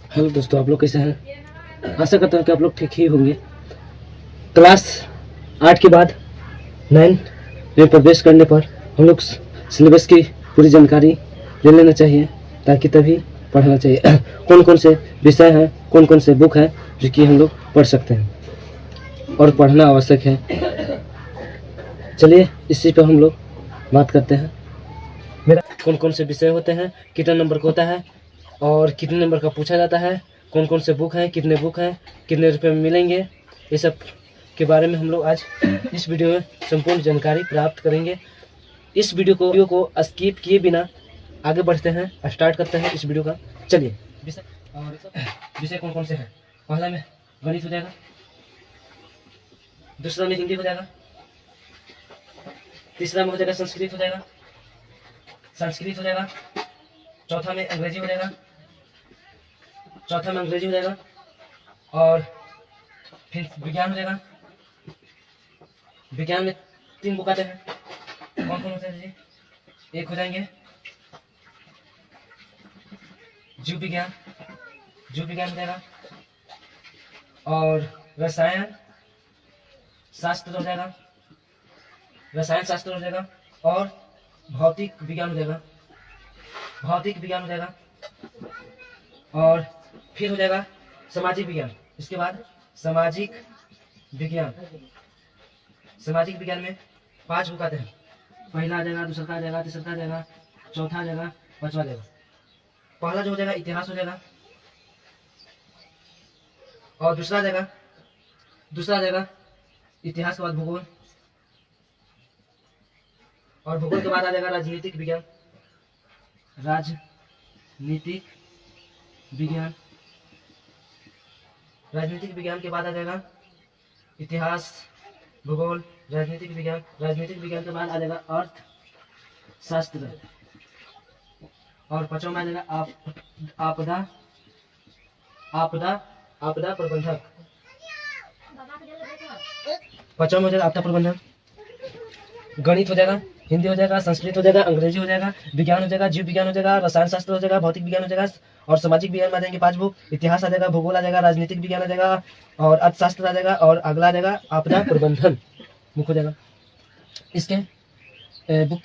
Hello दोस्तों, आप लोग कैसे हैं? आशा करता हूँ कि आप लोग ठीक ही होंगे। क्लास 8 के बाद 9 में प्रवेश करने पर हम लोग सिलेबस की पूरी जानकारी ले लेना चाहिए, ताकि तभी पढ़ना चाहिए। कौन कौन से विषय हैं, कौन कौन से बुक हैं जो कि हम लोग पढ़ सकते हैं और पढ़ना आवश्यक है। चलिए इसी पर हम लोग बात करते हैं। मेरा कौन कौन से विषय होते हैं, कितने नंबर का होता है और कितने नंबर का पूछा जाता है, कौन कौन से बुक हैं, कितने बुक हैं, कितने रुपए में मिलेंगे, ये सब के बारे में हम लोग आज इस वीडियो में संपूर्ण जानकारी प्राप्त करेंगे। इस वीडियो को स्किप किए बिना आगे बढ़ते हैं, स्टार्ट करते हैं इस वीडियो का। चलिए विषय कौन कौन से हैं। पहला में गणित हो जाएगा, दूसरा में हिंदी हो जाएगा, तीसरा में हो जाएगा संस्कृत हो जाएगा, चौथा में अंग्रेजी हो जाएगा, और फिर विज्ञान हो जाएगा। विज्ञान में 3 बुक आते हैं। कौन कौन होते हैं जी? एक हो जाएंगे जीव विज्ञान हो जाएगा, और रसायन शास्त्र हो जाएगा, और भौतिक विज्ञान हो जाएगा, और फिर हो जाएगा सामाजिक विज्ञान। इसके बाद सामाजिक विज्ञान में 5 बुक आते हैं। पहला आ जाएगा, दूसरा आ जाएगा, तीसरा आ जाएगा, चौथा आ जाएगा, पांचवा आ जाएगा। पहला जो हो जाएगा इतिहास हो जाएगा, और दूसरा आ जाएगा इतिहास के बाद भूगोल, और भूगोल के बाद आ जाएगा राजनीतिक विज्ञान के बाद आ जाएगा इतिहास, भूगोल, राजनीतिक विज्ञान के बाद आ जाएगा अर्थशास्त्र, और पांचवा में आ जाएगा आपदा प्रबंधक। पांचवा में हो जाएगा आपदा प्रबंधन। गणित हो जाएगा, हिंदी हो जाएगा, संस्कृत हो जाएगा, अंग्रेजी हो जाएगा, विज्ञान हो जाएगा, जीव विज्ञान हो जाएगा, रसायन शास्त्र हो जाएगा, भौतिक विज्ञान हो जाएगा, और सामाजिक विज्ञान में आ जाएंगे 5 बुक। इतिहास आ जाएगा, भूगोल आ जाएगा, राजनीतिक विज्ञान आ जाएगा, और अर्थशास्त्र आ जाएगा, और अगला आ जाएगा आपदा प्रबंधन बुक हो जाएगा। इसके बुक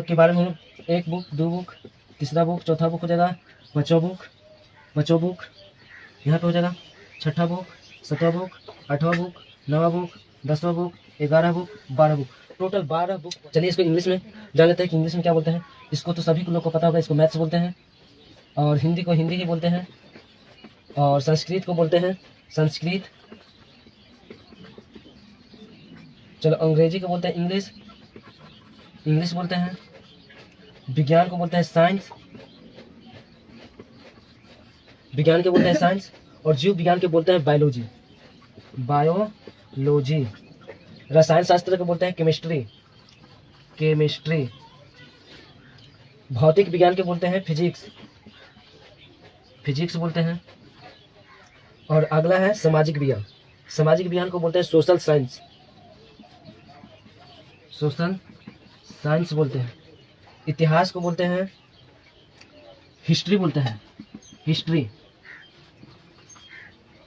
के बारे में हम लोग 1 बुक, 2 बुक, तीसरा बुक, चौथा बुक हो जाएगा, पांचवा बुक यहाँ पे हो जाएगा, छठा बुक, 7वां बुक, 8वां बुक, 9वां बुक, 10वां book, 11 book, 12 book, total 12 book. चलिए इसको इंग्लिश में जान लेते हैं कि इंग्लिश में क्या बोलते हैं। इसको तो सभी लोग को पता होगा, इसको मैथ्स बोलते हैं, और हिंदी को हिंदी ही बोलते हैं, और संस्कृत को बोलते हैं संस्कृत। चलो अंग्रेजी को बोलते हैं इंग्लिश बोलते हैं। विज्ञान को बोलते हैं साइंस, और जीव विज्ञान के बोलते हैं बायोलॉजी। रसायन शास्त्र को बोलते हैं केमिस्ट्री। भौतिक विज्ञान के बोलते हैं फिजिक्स बोलते हैं। और अगला है सामाजिक विज्ञान को बोलते हैं सोशल साइंस बोलते हैं। इतिहास को बोलते हैं हिस्ट्री,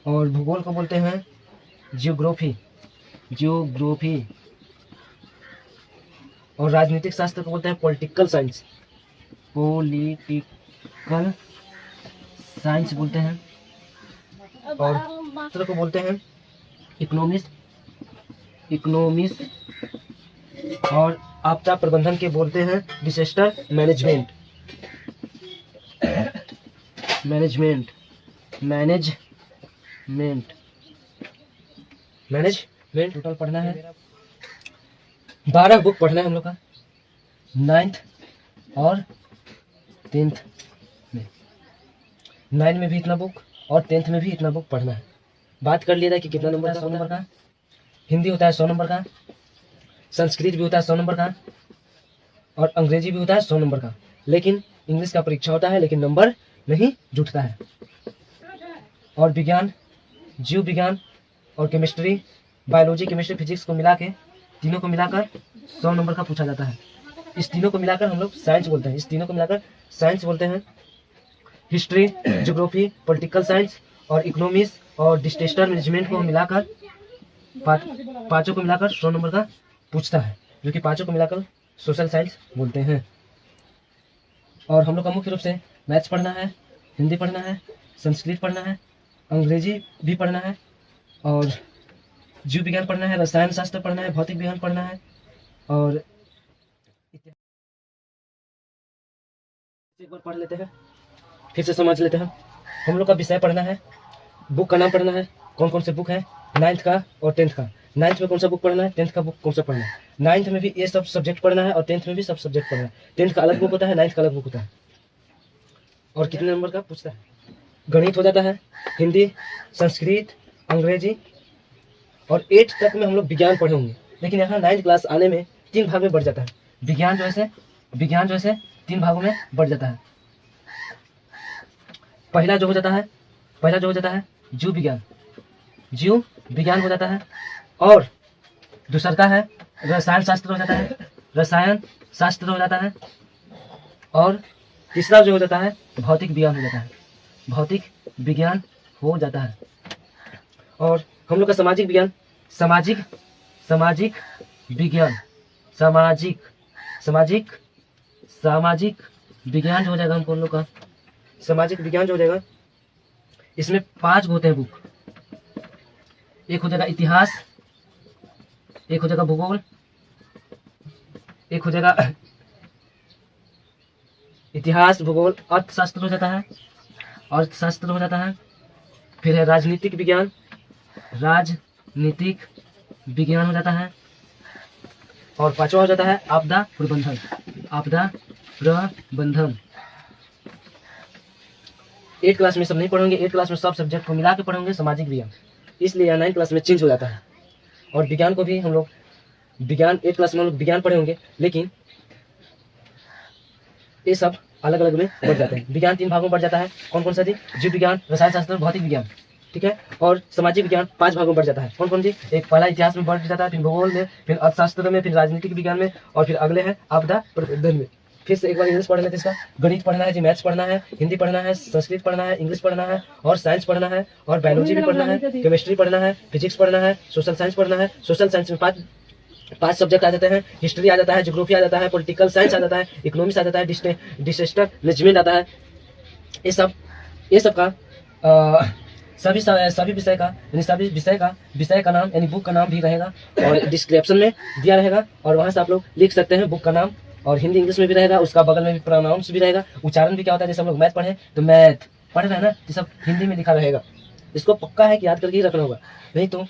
और भूगोल को बोलते हैं जियोग्राफी, और राजनीतिक शास्त्र को बोलते हैं पॉलिटिकल साइंस बोलते हैं, और शास्त्र को बोलते हैं इकोनॉमिक्स, और आपदा प्रबंधन के बोलते हैं डिजास्टर मैनेजमेंट। टोटल पढ़ना है 12 बुक पढ़ना है हम लोग का 9th और 10th में। 9 में भी इतना बुक और 10th में भी इतना बुक पढ़ना है। बात कर लिया था कि कितना नंबर का, 100 नंबर का। हिंदी होता है 100 नंबर का, संस्कृत भी होता है 100 नंबर का, और अंग्रेजी भी होता है 100 नंबर का। लेकिन इंग्लिश का परीक्षा होता है, लेकिन नंबर नहीं जुटता है। और विज्ञान, जीव विज्ञान और केमिस्ट्री, बायोलॉजी, केमिस्ट्री, फिजिक्स को मिला के, तीनों को मिलाकर 100 नंबर का पूछा जाता है। इस तीनों को मिलाकर हम लोग साइंस बोलते हैं। हिस्ट्री, ज्योग्राफी, पॉलिटिकल साइंस और इकोनॉमिक्स और डिसास्टर मैनेजमेंट को मिलाकर पाँचों को मिलाकर 100 नंबर का पूछता है, जो कि पाँचों को मिलाकर सोशल साइंस बोलते हैं। और हम लोग का मुख्य रूप से मैथ्स पढ़ना है, हिंदी पढ़ना है, संस्कृत पढ़ना है, अंग्रेजी भी पढ़ना है और जीव विज्ञान पढ़ना है, रसायन शास्त्र पढ़ना है, भौतिक विज्ञान पढ़ना है और एक बार पढ़ लेते हैं, फिर से समझ लेते हैं। हम लोग का विषय पढ़ना है, बुक का नाम पढ़ना है, कौन कौन से बुक है 9th का और 10th का। 9th में कौन सा बुक पढ़ना है, 10th का बुक कौन सा पढ़ना है। 9th में भी ये सब सब्जेक्ट पढ़ना है और 10th में भी सब सब्जेक्ट पढ़ना है। 10th का अलग बुक होता है, 9th का अलग बुक होता है। और कितने नंबर का पूछता है। गणित हो जाता है, हिंदी, संस्कृत, अंग्रेजी और 8th तक में हम लोग विज्ञान पढ़े होंगे। लेकिन यहाँ 9th क्लास आने में 3 भाग में बढ़ जाता है। विज्ञान जो है 3 भागों में बढ़ जाता है। पहला जो हो जाता है जीव विज्ञान हो जाता है और दूसरा का है रसायन शास्त्र हो जाता है और तीसरा जो हो जाता है भौतिक विज्ञान हो जाता है। और हम लोग का सामाजिक विज्ञान जो हो जाएगा हम लोग का सामाजिक विज्ञान जो हो जाएगा, इसमें 5 होते हैं बुक। एक हो जाएगा इतिहास, एक हो जाएगा भूगोल, एक हो जाएगा इतिहास भूगोल, अर्थशास्त्र हो जाता है, फिर है राजनीतिक विज्ञान हो जाता है और 5वां हो जाता है आपदा प्रबंधन। 8 क्लास में सब नहीं पढ़ेंगे, 8 क्लास में सब सब्जेक्ट को मिला के पढ़ेंगे सामाजिक विज्ञान, इसलिए यहाँ 9 क्लास में चेंज हो जाता है। और विज्ञान को भी हम लोग 8 क्लास में हम लोग विज्ञान पढ़े होंगे, लेकिन ये सब अलग अलग में बढ़ जाते हैं। विज्ञान 3 भागों में बढ़ जाता है। कौन कौन सा जी? जीव विज्ञान, रसायन शास्त्र, भौतिक विज्ञान, ठीक है। और सामाजिक विज्ञान 5 भागों में बढ़ जाता है। कौन कौन जी? एक पहला इतिहास में बढ़ जाता है, फिर भूगोल में, फिर अर्थशास्त्र में, फिर राजनीतिक विज्ञान में और फिर अगले है आपदा प्रबंधन में। फिर से एक बार इंग्लिश पढ़ लेते हैं। इसका गणित पढ़ना है जी, मैथ्स पढ़ना है, हिंदी पढ़ना है, संस्कृत पढ़ना है, इंग्लिश पढ़ना है और साइंस पढ़ना है और बायोलॉजी भी पढ़ना है, केमिस्ट्री पढ़ना है, फिजिक्स पढ़ना है, सोशल साइंस पढ़ना है। सोशल साइंस में 5 सब्जेक्ट आ जाते हैं। हिस्ट्री आ जाता है, ज्योग्राफी आ जाता है, पॉलिटिकल साइंस आ जाता है, इकोनॉमिक्स आ जाता है, डिसास्टर मैनेजमेंट आता है। ये सब का सभी विषय का नाम यानी बुक का नाम भी रहेगा और डिस्क्रिप्शन में दिया रहेगा और वहां से आप लोग लिख सकते हैं बुक का नाम। और हिंदी इंग्लिश में भी रहेगा, उसका बगल में भी प्रोनाउंस भी रहेगा। उच्चारण भी क्या होता है, जैसे हम लोग मैथ पढ़े तो मैथ पढ़ रहे हैं ना, ये सब हिंदी में लिखा रहेगा। इसको पक्का है कि याद करके ही रखना होगा, नहीं तो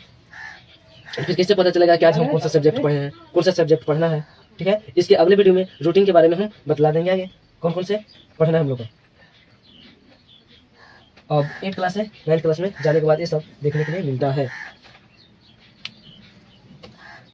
फिर कैसे पता चलेगा कि आज हम कौन सा सब्जेक्ट पढ़े हैं, कौन सा सब्जेक्ट पढ़ना है, ठीक है। इसके अगले वीडियो में रूटीन के बारे में हम बतला देंगे आगे कौन कौन से पढ़ना है हम लोग को। अब 8 क्लास से 9 क्लास में जाने के बाद ये सब देखने के लिए मिलता है।